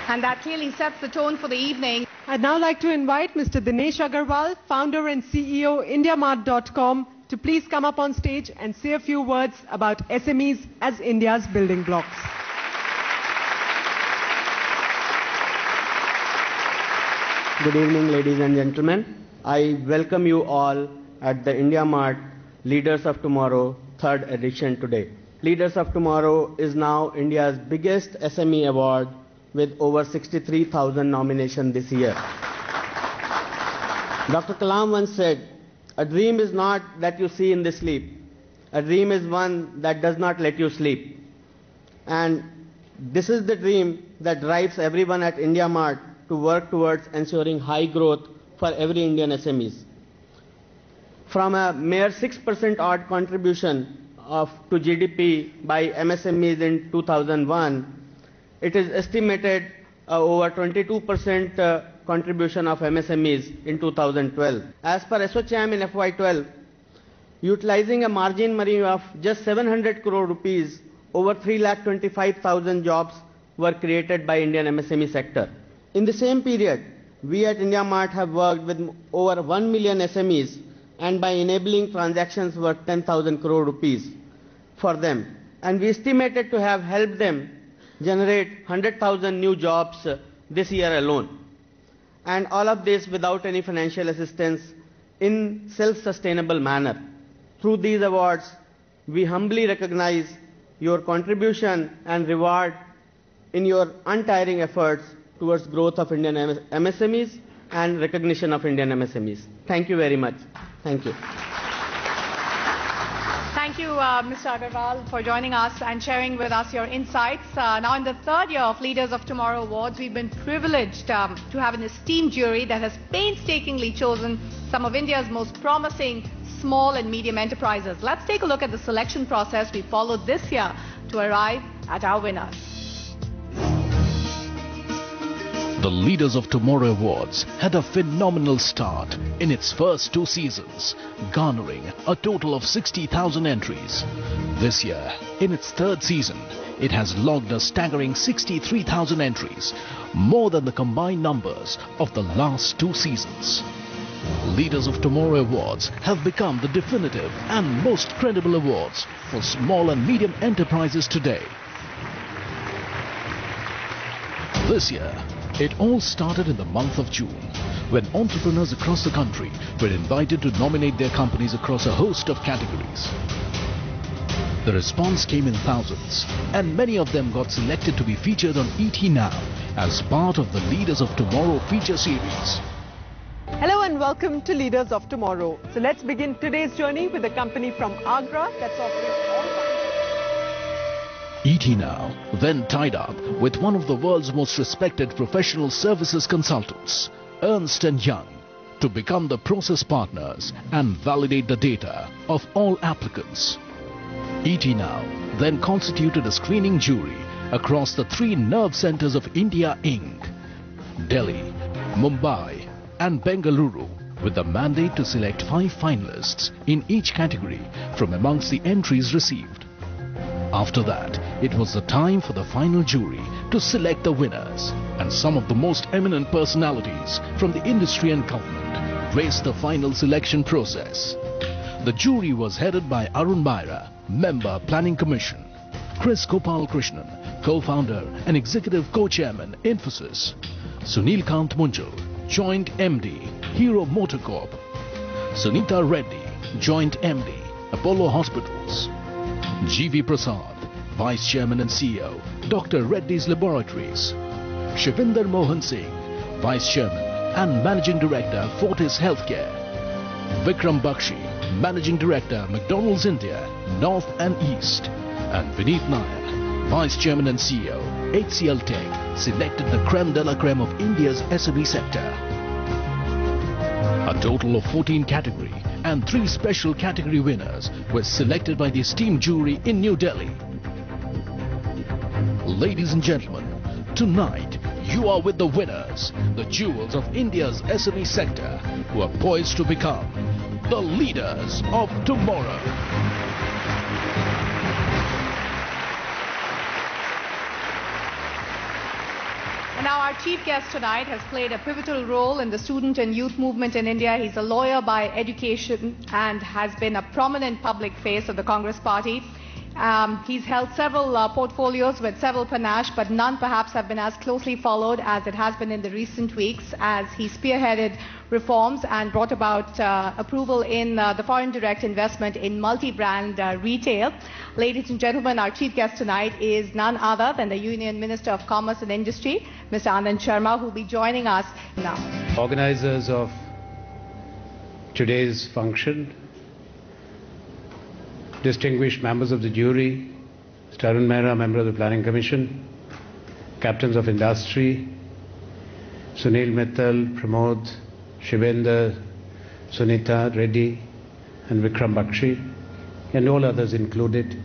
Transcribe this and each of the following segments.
And that clearly sets the tone for the evening. I'd now like to invite Mr. Dinesh Agarwal, founder and CEO, Indiamart.com, to please come up on stage and say a few words about SMEs as India's building blocks. Good evening, ladies and gentlemen. I welcome you all at the Indiamart Leaders of Tomorrow 3rd edition today. Leaders of Tomorrow is now India's biggest SME award with over 63,000 nominations this year. Dr. Kalam once said, "A dream is not that you see in the sleep. A dream is one that does not let you sleep." And this is the dream that drives everyone at Indiamart to work towards ensuring high growth for every Indian SMEs. From a mere 6% odd contribution to GDP by MSMEs in 2001, it is estimated over 22% contribution of MSMEs in 2012. As per SOCHAM in FY12, utilizing a margin money of just 700 crore rupees, over 3,25,000 jobs were created by Indian MSME sector. In the same period, we at Indiamart have worked with over 1 million SMEs and by enabling transactions worth 10,000 crore rupees for them. And we estimated to have helped them generate 100,000 new jobs this year alone. And all of this without any financial assistance in self-sustainable manner. Through these awards, we humbly recognize your contribution and reward in your untiring efforts towards growth of Indian MSMEs and recognition of Indian MSMEs. Thank you very much. Thank you. Thank you, Mr. Agarwal, for joining us and sharing with us your insights. Now, in the 3rd year of Leaders of Tomorrow Awards, we've been privileged to have an esteemed jury that has painstakingly chosen some of India's most promising small and medium enterprises. Let's take a look at the selection process we followed this year to arrive at our winners. The Leaders of Tomorrow Awards had a phenomenal start in its first 2 seasons, garnering a total of 60,000 entries. This year, in its 3rd season, it has logged a staggering 63,000 entries, more than the combined numbers of the last 2 seasons. Leaders of Tomorrow Awards have become the definitive and most credible awards for small and medium enterprises today. This year, it all started in the month of June, when entrepreneurs across the country were invited to nominate their companies across a host of categories. The response came in thousands, and many of them got selected to be featured on ET Now as part of the Leaders of Tomorrow feature series. Hello and welcome to Leaders of Tomorrow. So let's begin today's journey with a company from Agra that's offering all kinds of... ET Now then tied up with one of the world's most respected professional services consultants, Ernst & Young, to become the process partners and validate the data of all applicants. ET Now then constituted a screening jury across the 3 nerve centers of India Inc., Delhi, Mumbai and Bengaluru, with the mandate to select 5 finalists in each category from amongst the entries received. After that, it was the time for the final jury to select the winners, and some of the most eminent personalities from the industry and government graced the final selection process. The jury was headed by Arun Baira, Member Planning Commission, Chris Gopal Krishnan, co-founder and executive co-chairman Infosys, Sunil Kant Munjal, Joint MD, Hero Motor Corp, Sunita Reddy, Joint MD, Apollo Hospitals, G.V. Prasad, Vice Chairman and CEO, Dr. Reddy's Laboratories, Shivinder Mohan Singh, Vice Chairman and Managing Director, Fortis Healthcare, Vikram Bakshi, Managing Director, McDonald's India, North and East, and Vineet Nair, Vice Chairman and CEO, HCL Tech, selected the creme de la creme of India's SME sector. A total of 14 category and 3 special category winners were selected by the esteemed jury in New Delhi. Ladies and gentlemen, tonight you are with the winners, the jewels of India's SME sector, who are poised to become the leaders of tomorrow. And now our chief guest tonight has played a pivotal role in the student and youth movement in India. He's a lawyer by education and has been a prominent public face of the Congress party. He's held several portfolios with several panache, but none perhaps have been as closely followed as it has been in the recent weeks, as he spearheaded reforms and brought about approval in the foreign direct investment in multi-brand retail. Ladies and gentlemen, our chief guest tonight is none other than the Union Minister of Commerce and Industry, Mr. Anand Sharma, who will be joining us now. Organizers of today's function, distinguished members of the jury, Mr. Arun Mehra, member of the Planning Commission, captains of industry, Sunil Mittal, Pramod, Shivendra, Sunita Reddy, and Vikram Bakshi, and all others included,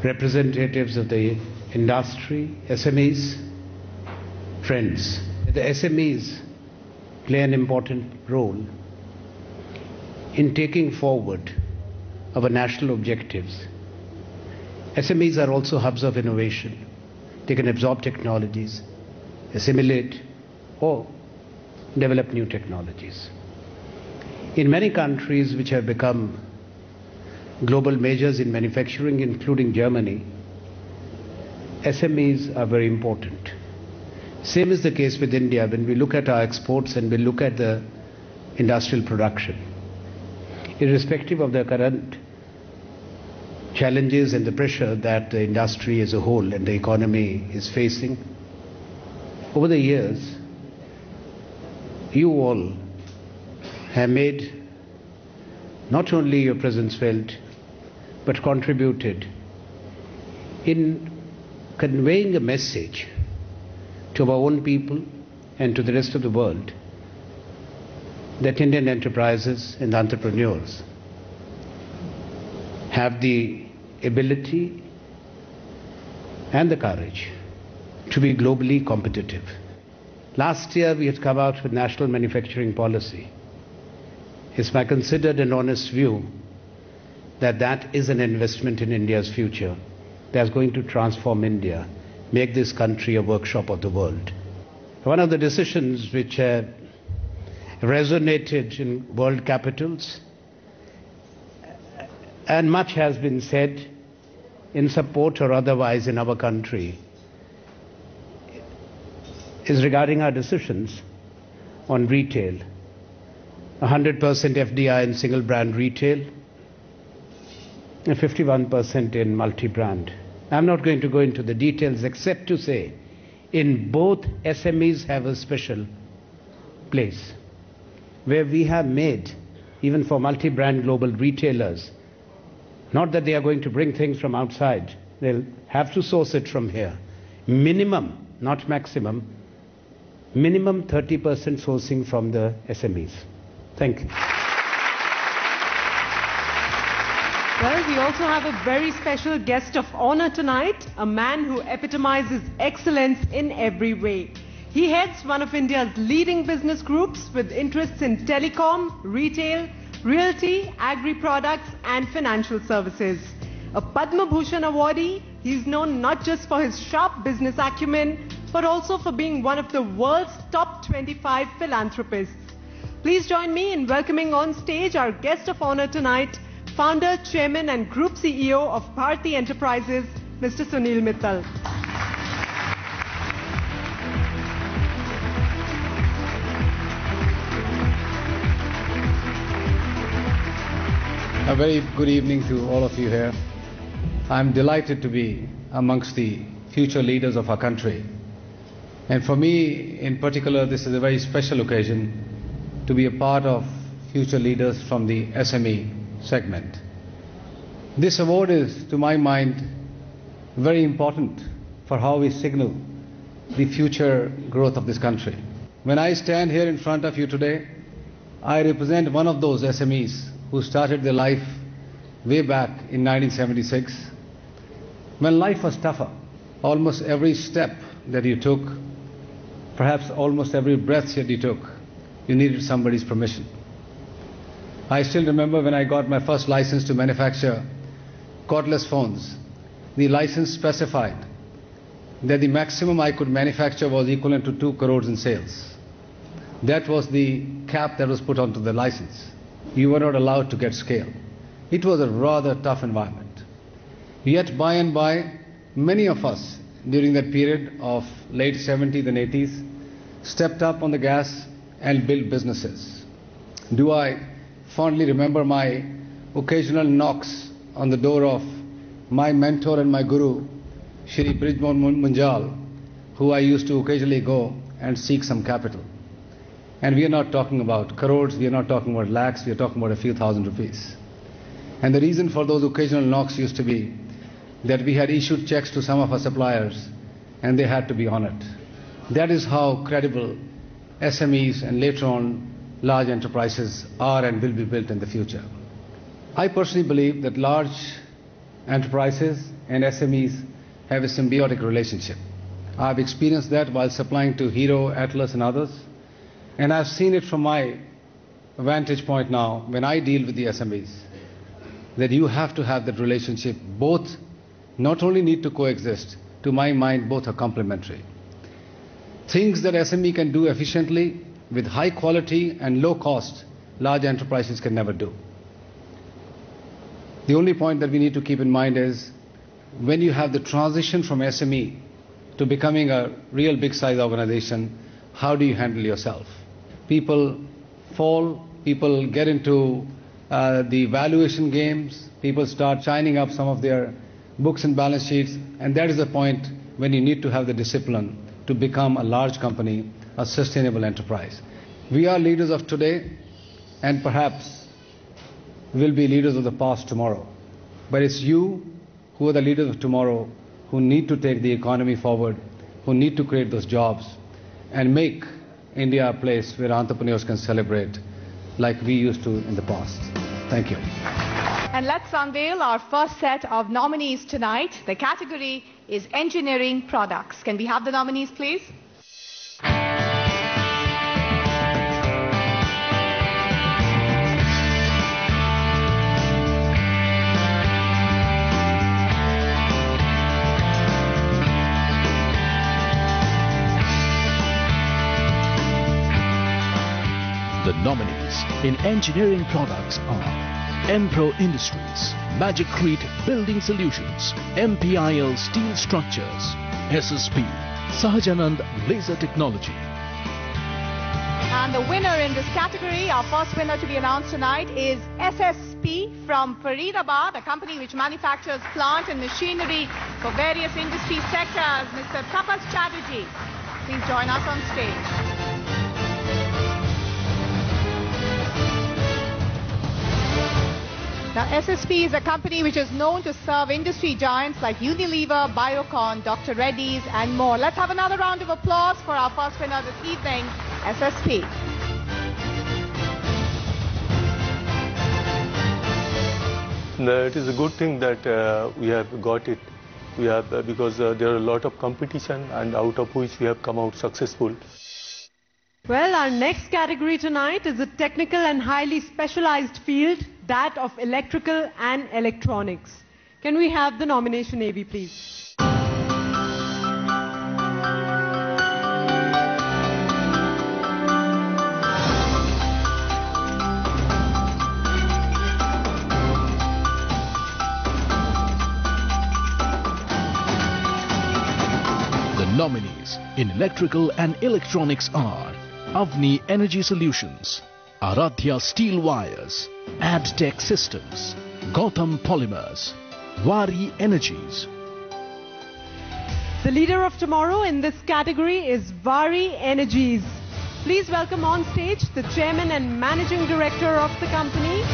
representatives of the industry, SMEs, friends. The SMEs play an important role in taking forward our national objectives. SMEs are also hubs of innovation. They can absorb technologies, assimilate, or develop new technologies. In many countries which have become global majors in manufacturing, including Germany, SMEs are very important. Same is the case with India when we look at our exports and we look at the industrial production. Irrespective of the current challenges and the pressure that the industry as a whole and the economy is facing, over the years, you all have made not only your presence felt, but contributed in conveying a message to our own people and to the rest of the world that Indian enterprises and entrepreneurs have the ability and the courage to be globally competitive. Last year we had come out with National Manufacturing Policy. It's my considered and honest view that that is an investment in India's future that's going to transform India, make this country a workshop of the world. One of the decisions which resonated in world capitals, and much has been said in support or otherwise in our country, is regarding our decisions on retail. 100% FDI in single brand retail and 51% in multi-brand. I'm not going to go into the details except to say in both SMEs have a special place where we have made, even for multi-brand global retailers, not that they are going to bring things from outside, they'll have to source it from here. Minimum, not maximum, minimum 30% sourcing from the SMEs. Thank you. Well, we also have a very special guest of honor tonight, a man who epitomizes excellence in every way. He heads one of India's leading business groups with interests in telecom, retail, realty, agri-products and financial services. A Padma Bhushan awardee, he's known not just for his sharp business acumen, but also for being one of the world's top 25 philanthropists. Please join me in welcoming on stage our guest of honor tonight, Founder, Chairman and Group CEO of Bharti Enterprises, Mr. Sunil Mittal. A very good evening to all of you here. I'm delighted to be amongst the future leaders of our country. And for me in particular, this is a very special occasion to be a part of future leaders from the SME segment. This award is, to my mind, very important for how we signal the future growth of this country. When I stand here in front of you today, I represent one of those SMEs who started their life way back in 1976, when life was tougher. Almost every step that you took, perhaps almost every breath that you took, you needed somebody's permission. I still remember when I got my first license to manufacture cordless phones. The license specified that the maximum I could manufacture was equivalent to 2 crores in sales. That was the cap that was put onto the license. You were not allowed to get scale. It was a rather tough environment. Yet by and by, many of us during that period of late 70s and 80s stepped up on the gas and built businesses. Do I fondly remember my occasional knocks on the door of my mentor and my guru, Shri Brijmohan Munjal, who I used to occasionally go and seek some capital. And we are not talking about crores, we are not talking about lakhs, we are talking about a few thousand rupees. And the reason for those occasional knocks used to be that we had issued checks to some of our suppliers and they had to be honored. That is how credible SMEs and later on large enterprises are and will be built in the future. I personally believe that large enterprises and SMEs have a symbiotic relationship. I've experienced that while supplying to Hero, Atlas and others, and I've seen it from my vantage point now when I deal with the SMEs, that you have to have that relationship. Both not only need to coexist, to my mind both are complementary. Things that SME can do efficiently with high quality and low cost, large enterprises can never do. The only point that we need to keep in mind is when you have the transition from SME to becoming a real big size organization, how do you handle yourself? People fall, people get into the valuation games, people start shining up some of their books and balance sheets, and that is the point when you need to have the discipline to become a large company, a sustainable enterprise. We are leaders of today and perhaps will be leaders of the past tomorrow. But it's you who are the leaders of tomorrow who need to take the economy forward, who need to create those jobs and make India a place where entrepreneurs can celebrate like we used to in the past. Thank you. And let's unveil our first set of nominees tonight. The category is engineering products. Can we have the nominees, please? The nominees in engineering products are Empro Industries, Magic Crete Building Solutions, MPIL Steel Structures, SSP, Sahajanand Laser Technology. And the winner in this category, our first winner to be announced tonight, is SSP from Faridabad, a company which manufactures plant and machinery for various industry sectors. Mr. Tapas Chatterjee, please join us on stage. Now, SSP is a company which is known to serve industry giants like Unilever, Biocon, Dr. Reddy's and more. Let's have another round of applause for our first winner this evening, SSP. It is a good thing that we have got it. We have because there are a lot of competition and out of which we have come out successful. Well, our next category tonight is a technical and highly specialized field, that of electrical and electronics. Can we have the nomination, AV, please? The nominees in electrical and electronics are Avni Energy Solutions, Aradhya Steel Wires, AdTech Systems, Gautam Polymers, Vari Energies. The leader of tomorrow in this category is Vari Energies. Please welcome on stage the chairman and managing director of the company.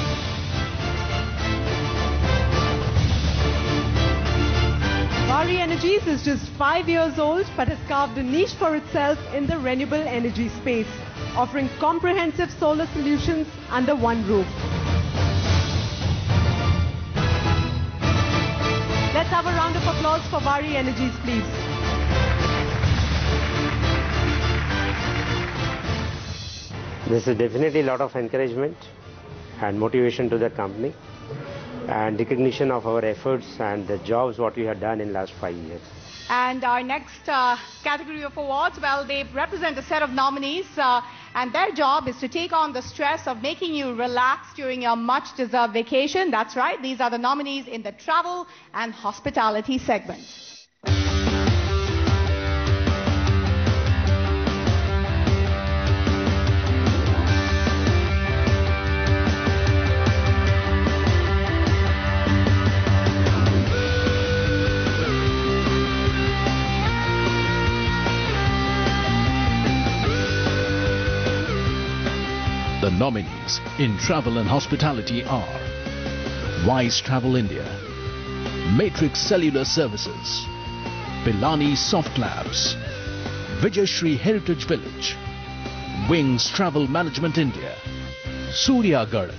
Vari Energies is just 5 years old but has carved a niche for itself in the renewable energy space, offering comprehensive solar solutions under one roof. Let's have a round of applause for Vari Energies, please. This is definitely a lot of encouragement and motivation to the company and recognition of our efforts and the jobs what we have done in last 5 years. And our next category of awards, well, they represent a set of nominees, and their job is to take on the stress of making you relax during your much-deserved vacation. That's right, these are the nominees in the travel and hospitality segment. The nominees in travel and hospitality are Wise Travel India, Matrix Cellular Services, Pilani Soft Labs, Vijayashri Heritage Village, Wings Travel Management India, Suryagarh.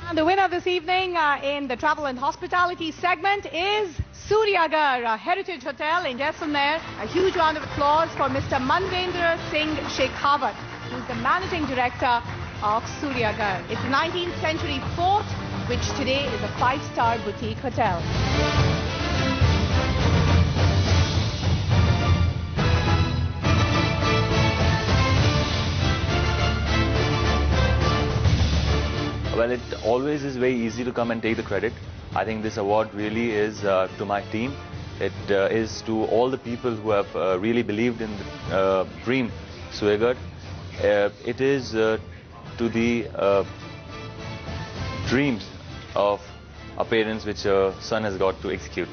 And the winner this evening in the travel and hospitality segment is Suryagarh Heritage Hotel in Jaisalmer. A huge round of applause for Mr. Manvendra Singh Shekhawat, who's the managing director of Suryagarh. It's a 19th century fort, which today is a 5-star boutique hotel. Well, it always is very easy to come and take the credit. I think this award really is to my team. It is to all the people who have really believed in the dream Suryagarh. It is to the dreams of our parents which a son has got to execute.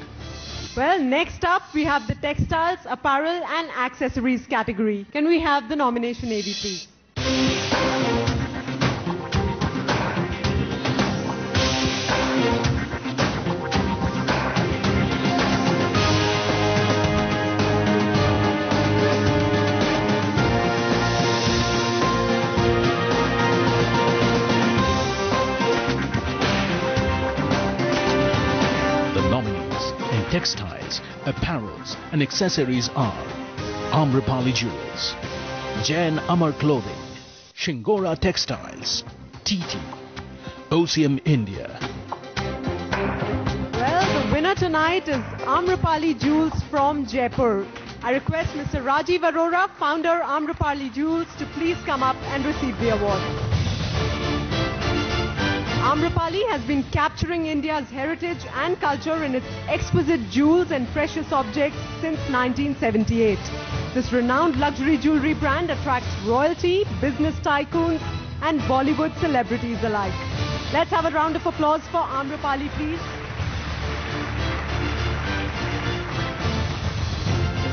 Well, next up we have the textiles, apparel and accessories category. Can we have the nomination, AD, please? Textiles, apparels and accessories are Amrapali Jewels, Jain Amar Clothing, Shingora Textiles, TT, OCM India. Well, the winner tonight is Amrapali Jewels from Jaipur. I request Mr. Rajiv Arora, founder Amrapali Jewels, to please come up and receive the award. Amrapali has been capturing India's heritage and culture in its exquisite jewels and precious objects since 1978. This renowned luxury jewelry brand attracts royalty, business tycoons and Bollywood celebrities alike. Let's have a round of applause for Amrapali, please.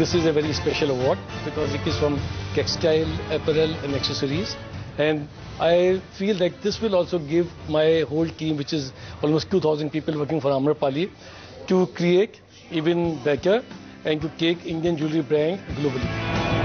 This is a very special award because it is from textile, apparel and accessories. And I feel that this will also give my whole team, which is almost 2,000 people working for Amrapali, to create even better and to take Indian jewelry brand globally.